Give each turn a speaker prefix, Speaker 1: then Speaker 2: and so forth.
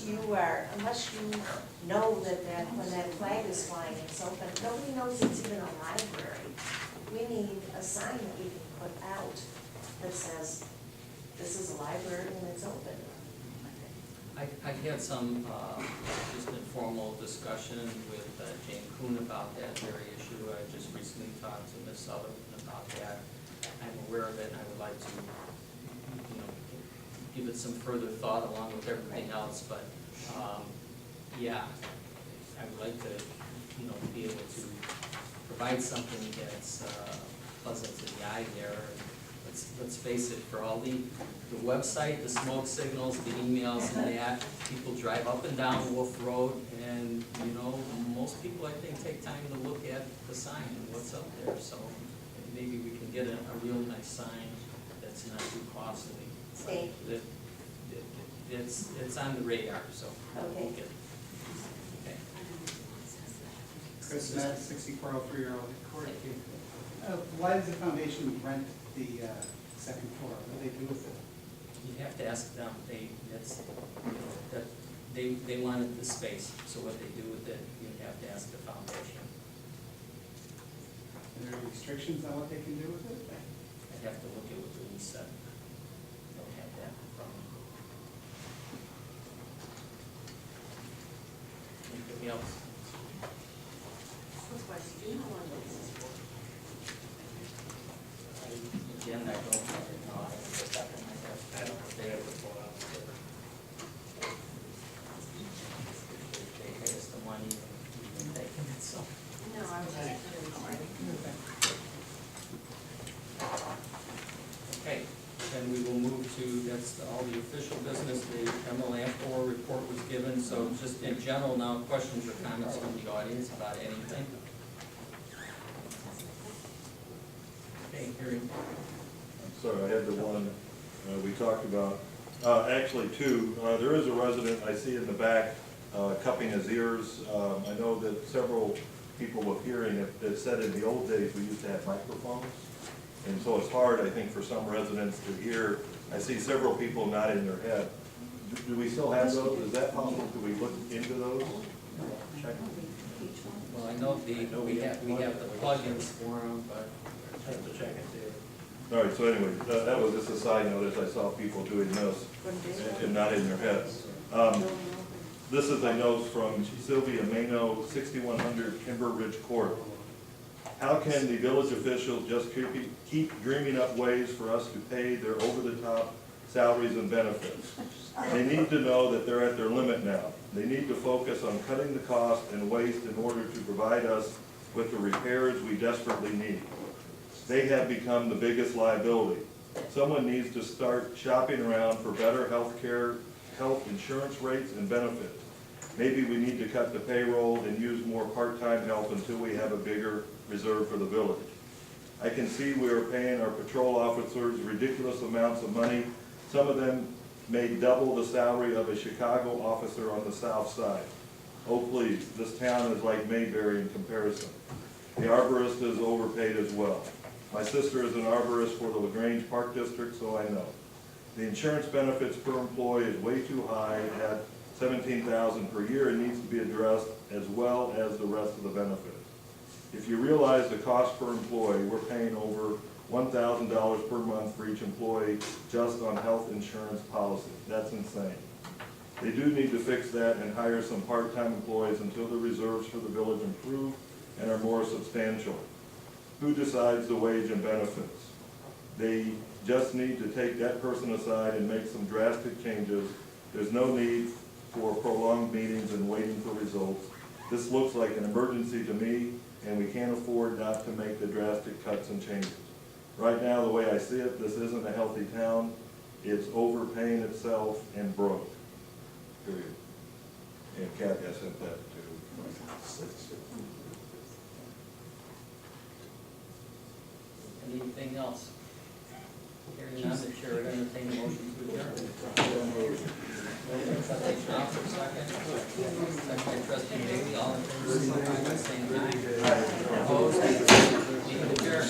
Speaker 1: unless you know that when that flag is flying, it's open, nobody knows it's even a library. We need a sign that we can put out that says, this is a library and it's open.
Speaker 2: I had some, just informal discussion with Jane Kuhn about that very issue. I just recently talked to Ms. Sutherland about that. I'm aware of it, and I would like to, give it some further thought along with everything else, but, yeah, I would like to, be able to provide something that's pleasant to the eye there. Let's face it, for all the website, the smoke signals, the emails and that, people drive up and down Wolf Road, and, most people, I think, take time to look at the sign and what's up there, so maybe we can get a real nice sign that's not too costly.
Speaker 1: Thank you.
Speaker 2: It's on the radar, so.
Speaker 1: Okay.
Speaker 2: We'll get it. Okay.
Speaker 3: Chris, 6403 Arlington Court.
Speaker 2: Thank you.
Speaker 3: Why does the foundation rent the second floor? What do they do with it?
Speaker 2: You have to ask them, they wanted the space, so what they do with it, you have to ask the foundation.
Speaker 3: Are there restrictions on what they can do with it?
Speaker 2: I'd have to look at what the lease said. Don't have that in front of me. Anything else? Again, I don't have it, no, I haven't put that in my head. I don't know if they ever pull out together. They pay us the money, we've been taking it, so.
Speaker 1: No, I was
Speaker 2: Okay, then we will move to, that's all the official business. The MLA4 report was given, so just in general now, questions or comments from the audience about anything? Okay, hearing.
Speaker 4: Sorry, I had the one we talked about. Actually, two. There is a resident I see in the back cupping his ears. I know that several people with hearing have said in the old days we used to have microphones. And so it's hard, I think, for some residents to hear. I see several people nodding their head. Do we still have those? Is that possible? Do we look into those? Check.
Speaker 2: Well, I know we have the plugins for them, but I have to check it too.
Speaker 4: All right, so anyway, that was just a side note as I saw people doing this and nodding their heads. This is a note from Sylvia Mano, 6100 Kimber Ridge Court. How can the village officials just keep dreaming up ways for us to pay their over-the-top salaries and benefits? They need to know that they're at their limit now. They need to focus on cutting the cost and waste in order to provide us with the repairs we desperately need. They have become the biggest liability. Someone needs to start shopping around for better health insurance rates and benefits. Maybe we need to cut the payroll and use more part-time help until we have a bigger reserve for the village. I can see we are paying our patrol officers ridiculous amounts of money. Some of them make double the salary of a Chicago officer on the south side. Oh please, this town is like Mayberry in comparison. The arborist is overpaid as well. My sister is an arborist for the LaGrange Park District, so I know. The insurance benefits per employee is way too high at $17,000 per year and needs to be addressed as well as the rest of the benefits. If you realize the cost per employee, we're paying over $1,000 per month for each employee just on health insurance policy. That's insane. They do need to fix that and hire some part-time employees until the reserves for the village improve and are more substantial. Who decides the wage and benefits? They just need to take that person aside and make some drastic changes. There's no need for prolonged meetings and waiting for results. This looks like an emergency to me, and we can't afford not to make the drastic cuts and changes. Right now, the way I see it, this isn't a healthy town. It's overpaying itself and broke, period. And Kathy, I sent that to.
Speaker 2: Anything else? Hearing none, the chair would entertain a motion to adjourn. Motion by trustee Schnauzer, second by trustee Bailey, all in favor, signify by saying aye. Opposed? Meeting adjourned.